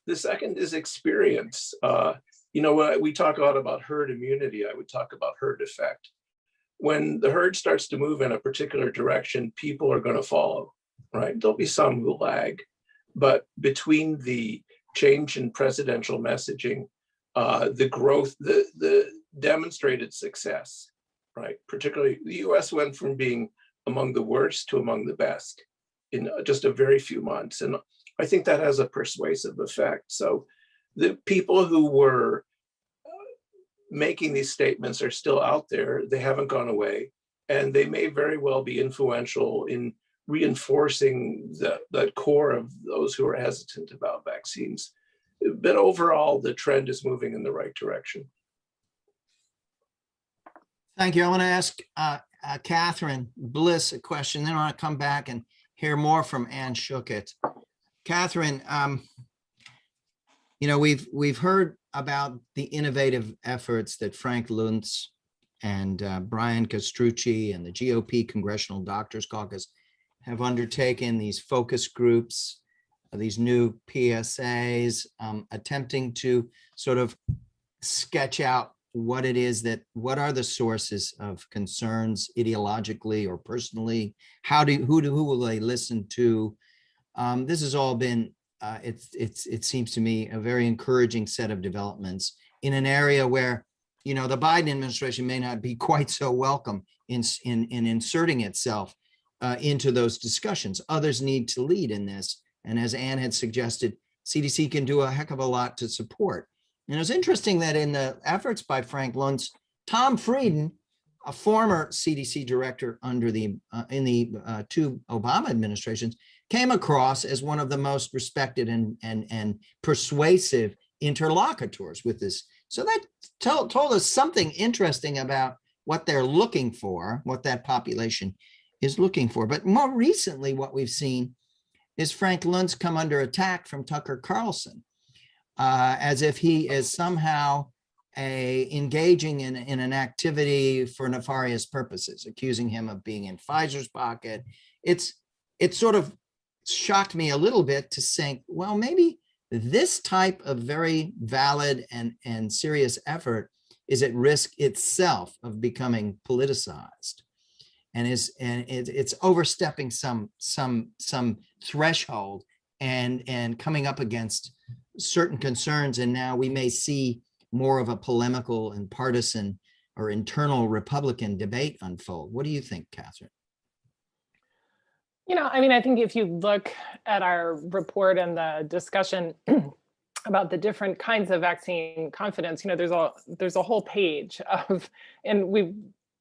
G: The second is experience. When we talk a lot about herd immunity, I would talk about herd effect. When the herd starts to move in a particular direction, people are going to follow, right? There'll be some who lag, but between the change in presidential messaging, the growth, the demonstrated success, right? Particularly the US went from being among the worst to among the best in just a very few months. And I think that has a persuasive effect. So the people who were making these statements are still out there. They haven't gone away, and they may very well be influential in reinforcing that core of those who are hesitant about vaccines. But overall, the trend is moving in the right direction.
D: Thank you. I want to ask Katherine Bliss a question, then I want to come back and hear more from Anne Schuchat. Katherine, we've heard about the innovative efforts that Frank Luntz and Brian Castrucci and the GOP Congressional Doctors Caucus have undertaken, these focus groups, these new PSAs, attempting to sort of sketch out what are the sources of concerns ideologically or personally, who will they listen to? This has all been, it seems to me, a very encouraging set of developments in an area where, the Biden administration may not be quite so welcome in inserting itself into those discussions. Others need to lead in this. And as Anne had suggested, CDC can do a heck of a lot to support. And it was interesting that in the efforts by Frank Luntz, Tom Frieden, a former CDC director under in the two Obama administrations, came across as one of the most respected and persuasive interlocutors with this. So that told us something interesting about what they're looking for, what that population is looking for. But more recently, what we've seen is Frank Luntz come under attack from Tucker Carlson, as if he is somehow engaging in an activity for nefarious purposes, accusing him of being in Pfizer's pocket. It sort of shocked me a little bit to think, well, maybe this type of very valid and serious effort is at risk itself of becoming politicized, and it's overstepping some threshold and coming up against certain concerns. And now we may see more of a polemical and partisan or internal Republican debate unfold. What do you think, Katherine?
B: I think if you look at our report and the discussion about the different kinds of vaccine confidence, there's a whole page of, and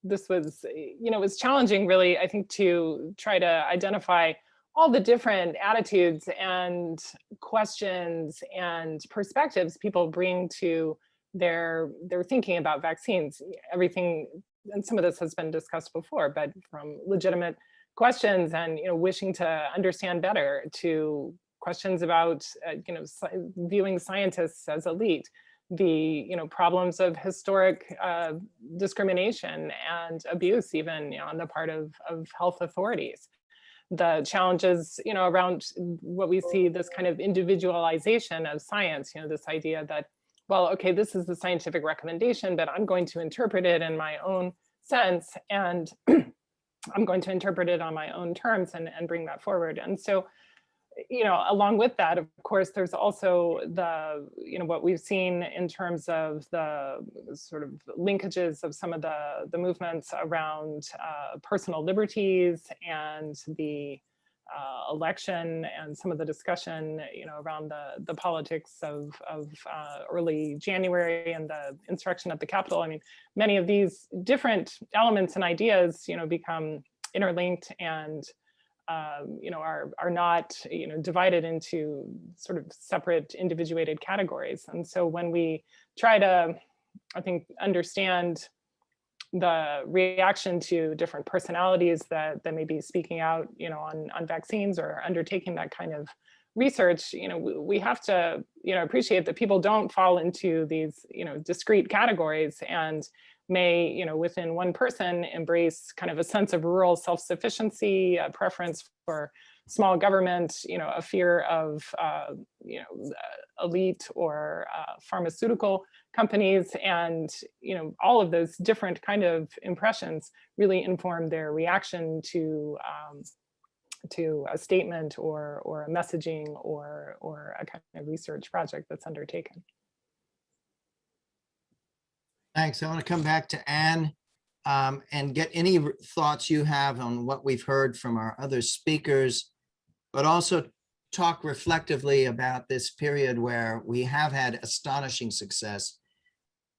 B: this was, it was challenging really, I think, to try to identify all the different attitudes and questions and perspectives people bring to their thinking about vaccines. Everything, and some of this has been discussed before, but from legitimate questions and wishing to understand better to questions about viewing scientists as elite. the problems of historic discrimination and abuse, even on the part of health authorities. The challenges around what we see, this kind of individualization of science, this idea that, well, okay, this is the scientific recommendation, but I'm going to interpret it in my own sense, and I'm going to interpret it on my own terms and bring that forward. And so, along with that, of course, there's also the, what we've seen in terms of the sort of linkages of some of the movements around personal liberties and the election, and some of the discussion, around the politics of early January and the insurrection at the Capitol. I mean, many of these different elements and ideas, become interlinked and are not divided into sort of separate individuated categories. And so when we try to, I think, understand the reaction to different personalities that may be speaking out on vaccines or undertaking that kind of research, we have to appreciate that people don't fall into these discrete categories, and may, within one person, embrace kind of a sense of rural self-sufficiency, a preference for small government, a fear of, elite or pharmaceutical companies, and, all of those different kind of impressions really inform their reaction to a statement or a messaging or a kind of research project that's undertaken.
D: Thanks. I want to come back to Anne and get any thoughts you have on what we've heard from our other speakers, but also talk reflectively about this period where we have had astonishing success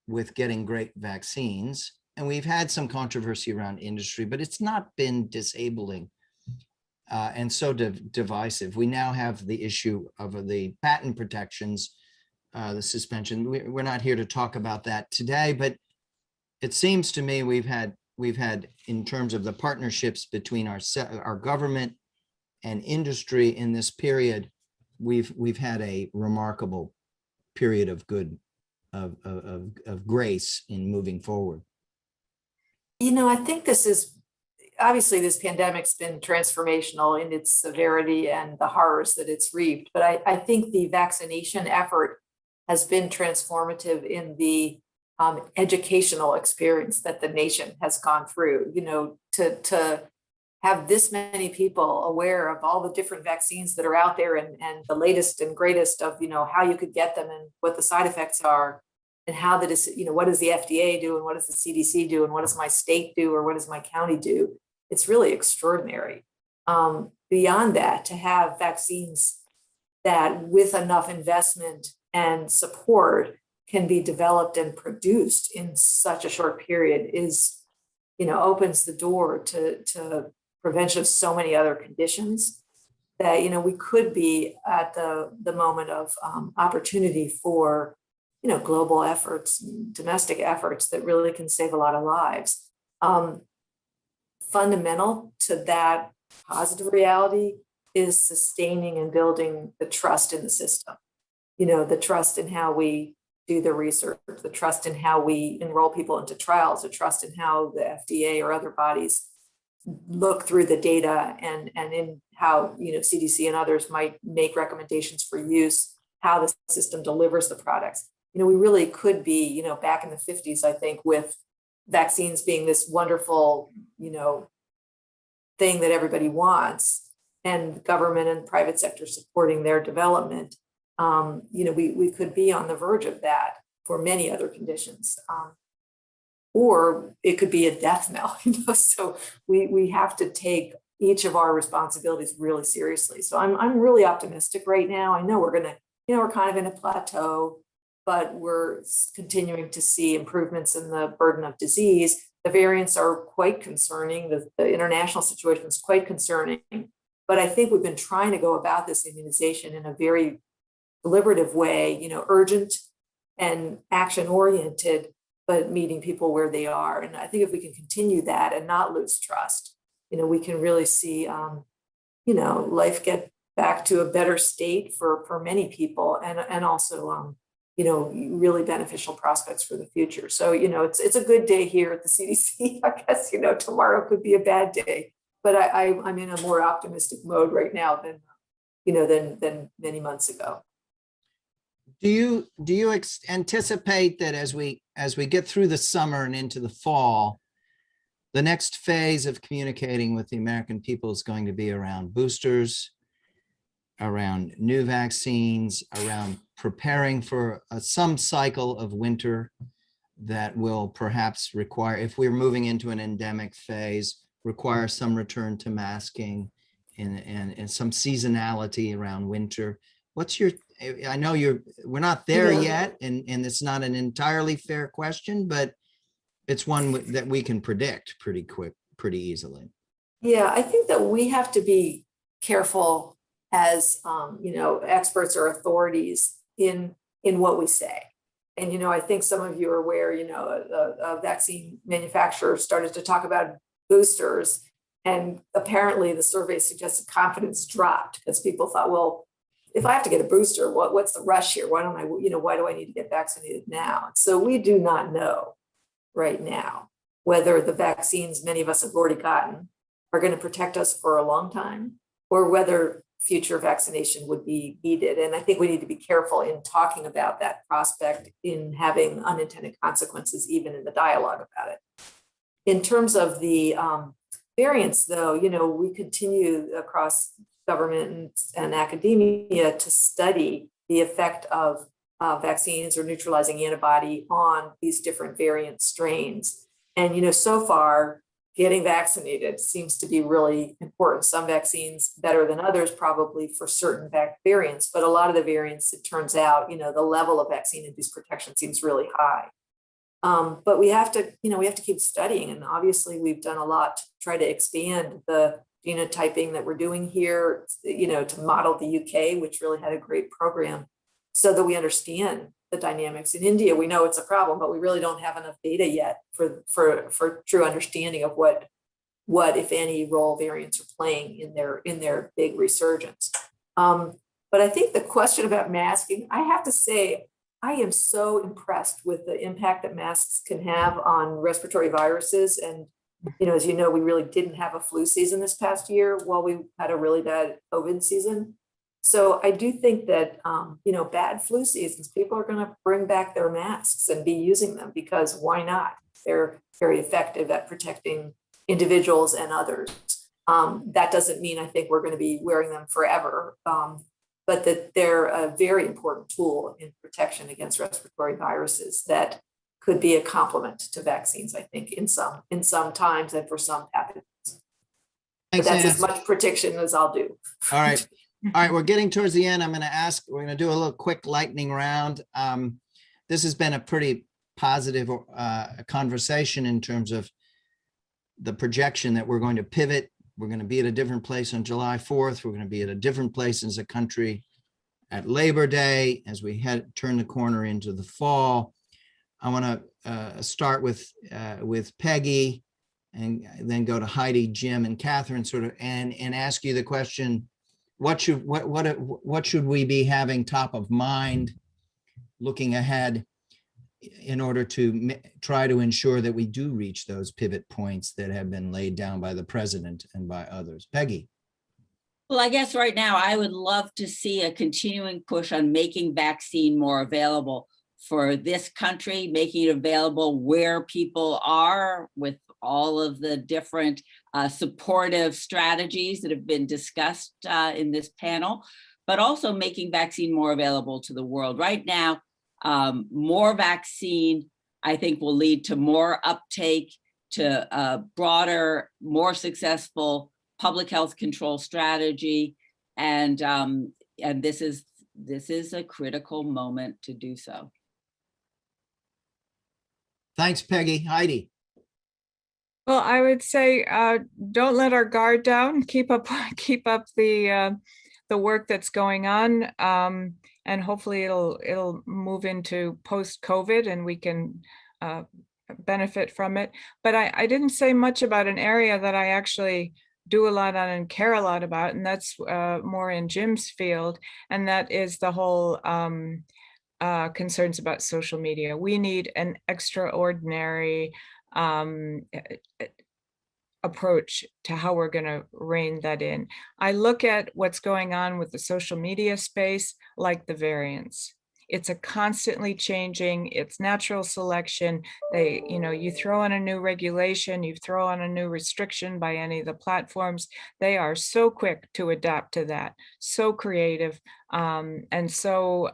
D: with getting great vaccines. And we've had some controversy around industry, but it's not been disabling and so divisive. We now have the issue of the patent protections, the suspension. We're not here to talk about that today, but it seems to me we've had in terms of the partnerships between our government and industry in this period, we've had a remarkable period of grace in moving forward.
C: I think this is obviously, this pandemic's been transformational in its severity and the horrors that it's reaped, but I think the vaccination effort has been transformative in the educational experience that the nation has gone through. To have this many people aware of all the different vaccines that are out there, and the latest and greatest of how you could get them and what the side effects are, and how what does the FDA do, and what does the CDC do, and what does my state do, or what does my county do? It's really extraordinary. Beyond that, to have vaccines that with enough investment and support can be developed and produced in such a short period is, opens the door to prevention of so many other conditions that, we could be at the moment of opportunity for, global efforts, domestic efforts that really can save a lot of lives. Fundamental to that positive reality is sustaining and building the trust in the system. The trust in how we do the research, the trust in how we enroll people into trials, the trust in how the FDA or other bodies look through the data, and in how CDC and others might make recommendations for use, how the system delivers the products. We really could be, back in the 50s, I think, with vaccines being this wonderful, thing that everybody wants, and government and private sector supporting their development. We could be on the verge of that for many other conditions, or it could be a death knell. So we have to take each of our responsibilities really seriously. So I'm really optimistic right now. I know we're kind of in a plateau, but we're continuing to see improvements in the burden of disease. The variants are quite concerning. The international situation is quite concerning. But I think we've been trying to go about this immunization in a very deliberative way, urgent and action-oriented, but meeting people where they are. And I think if we can continue that and not lose trust, we can really see, life get back to a better state for many people, and also really beneficial prospects for the future. So, it's a good day here at the CDC. I guess, tomorrow could be a bad day, but I'm in a more optimistic mode right now than many months ago.
D: Do you anticipate that as we get through the summer and into the fall, the next phase of communicating with the American people is going to be around boosters, around new vaccines, around preparing for some cycle of winter that will perhaps require, if we're moving into an endemic phase, require some return to masking and some seasonality around winter? What's your, I know we're not there yet, and it's not an entirely fair question, but it's one that we can predict pretty easily.
C: Yeah, I think that we have to be careful as experts or authorities in what we say. And I think some of you are aware, a vaccine manufacturer started to talk about boosters, and apparently the survey suggested confidence dropped because people thought, well, if I have to get a booster, what's the rush here? Why don't I, why do I need to get vaccinated now? So we do not know right now whether the vaccines many of us have already gotten are going to protect us for a long time, or whether future vaccination would be needed. And I think we need to be careful in talking about that prospect, in having unintended consequences, even in the dialogue about it. In terms of the variants, though, we continue across government and academia to study the effect of vaccines or neutralizing antibody on these different variant strains. And, so far, getting vaccinated seems to be really important. Some vaccines better than others, probably for certain variants, but a lot of the variants, it turns out, the level of vaccine-induced protection seems really high. But we have to keep studying. And obviously we've done a lot to try to expand the genotyping that we're doing here, to model the UK, which really had a great program, so that we understand the dynamics. In India, we know it's a problem, but we really don't have enough data yet for true understanding of what, if any, role variants are playing in their big resurgence. But I think the question about masking, I have to say, I am so impressed with the impact that masks can have on respiratory viruses. And, as you know, we really didn't have a flu season this past year while we had a really bad COVID season. So I do think that, bad flu seasons, people are going to bring back their masks and be using them, because why not? They're very effective at protecting individuals and others. That doesn't mean I think we're going to be wearing them forever, but that they're a very important tool in protection against respiratory viruses that could be a complement to vaccines, I think, in some times and for some pathogens. But that's as much protection as I'll do.
D: All right. All right, we're getting towards the end. we're going to do a little quick lightning round. This has been a pretty positive conversation in terms of the projection that we're going to pivot. We're going to be at a different place on July 4th. We're going to be at a different place as a country at Labor Day as we turn the corner into the fall. I want to start with Peggy, and then go to Heidi, Jim, and Katherine, and ask you the question: what should we be having top of mind looking ahead in order to try to ensure that we do reach those pivot points that have been laid down by the president and by others? Peggy.
E: Well, I guess right now I would love to see a continuing push on making vaccine more available for this country, making it available where people are, with all of the different supportive strategies that have been discussed in this panel, but also making vaccine more available to the world. Right now, more vaccine, I think, will lead to more uptake, to a broader, more successful public health control strategy, and this is a critical moment to do so.
D: Thanks, Peggy. Heidi.
F: Well, I would say don't let our guard down. Keep up the work that's going on, and hopefully it'll move into post-COVID and we can benefit from it. But I didn't say much about an area that I actually do a lot on and care a lot about, and that's more in Jim's field, and that is the whole concerns about social media. We need an extraordinary approach to how we're going to rein that in. I look at what's going on with the social media space like the variants. It's a constantly changing, it's natural selection. You throw in a new regulation, you throw on a new restriction by any of the platforms. They are so quick to adapt to that, so creative, and so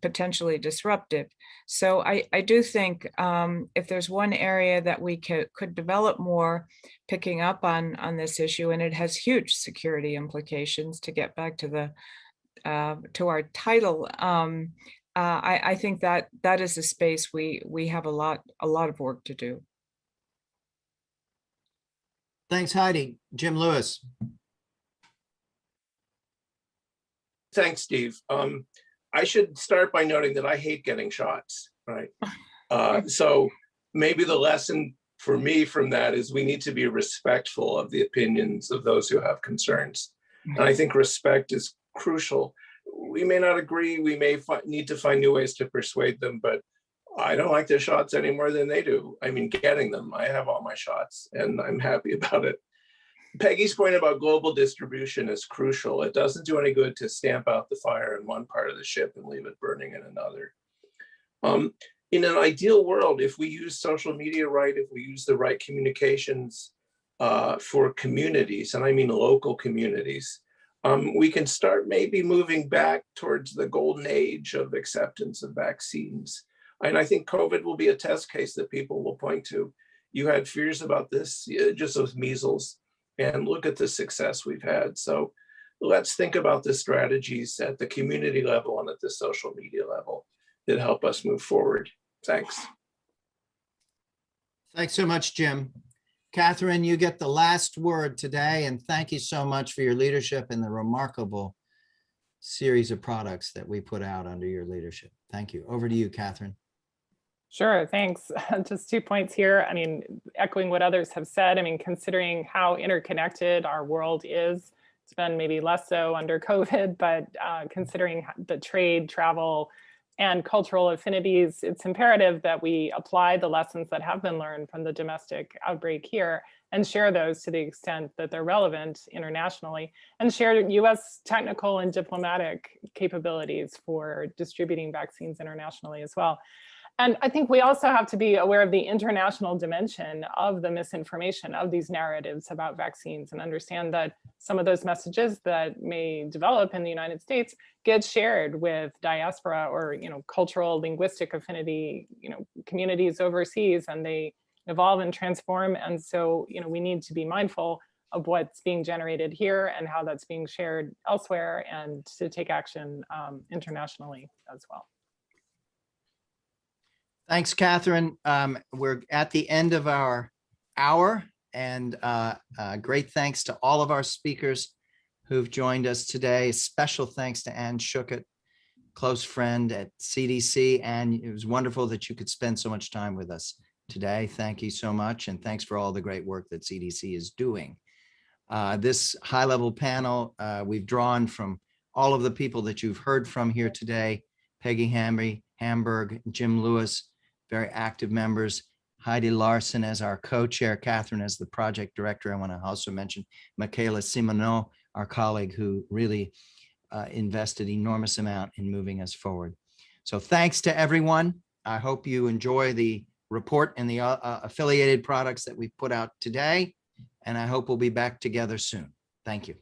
F: potentially disruptive. So I do think if there's one area that we could develop more, picking up on this issue, and it has huge security implications, to get back to our title. I think that is a space we have a lot of work to do.
D: Thanks, Heidi. Jim Lewis.
G: Thanks, Steve. I should start by noting that I hate getting shots, right? So maybe the lesson for me from that is we need to be respectful of the opinions of those who have concerns. And I think respect is crucial. We may not agree, we may need to find new ways to persuade them, but I don't like their shots any more than they do. I mean, getting them, I have all my shots and I'm happy about it. Peggy's point about global distribution is crucial. It doesn't do any good to stamp out the fire in one part of the ship and leave it burning in another. In an ideal world, if we use social media right, if we use the right communications for communities, and I mean local communities, we can start maybe moving back towards the golden age of acceptance of vaccines. And I think COVID will be a test case that people will point to. You had fears about this, just with measles, and look at the success we've had. So let's think about the strategies at the community level and at the social media level that help us move forward. Thanks.
D: Thanks so much, Jim. Katherine, you get the last word today, and thank you so much for your leadership and the remarkable series of products that we put out under your leadership. Thank you. Over to you, Katherine.
B: Sure, thanks. Just 2 points here. I mean, echoing what others have said, I mean, considering how interconnected our world is, it's been maybe less so under COVID, but considering the trade, travel, and cultural affinities, it's imperative that we apply the lessons that have been learned from the domestic outbreak here and share those to the extent that they're relevant internationally, and share US technical and diplomatic capabilities for distributing vaccines internationally as well. And I think we also have to be aware of the international dimension of the misinformation of these narratives about vaccines, and understand that some of those messages that may develop in the United States get shared with diaspora or cultural linguistic affinity communities overseas, and they evolve and transform. And so we need to be mindful of what's being generated here and how that's being shared elsewhere, and to take action internationally as well.
D: Thanks, Katherine. We're at the end of our hour, and great thanks to all of our speakers who've joined us today. Special thanks to Anne Schuchat, close friend at CDC, and it was wonderful that you could spend so much time with us today. Thank you so much, and thanks for all the great work that CDC is doing. This high-level panel, we've drawn from all of the people that you've heard from here today: Peggy Hamburg, Jim Lewis, very active members, Heidi Larson as our co-chair, Katherine as the project director. I want to also mention Michaela Simoneau, our colleague, who really invested enormous amount in moving us forward. So thanks to everyone. I hope you enjoy the report and the affiliated products that we've put out today, and I hope we'll be back together soon. Thank you.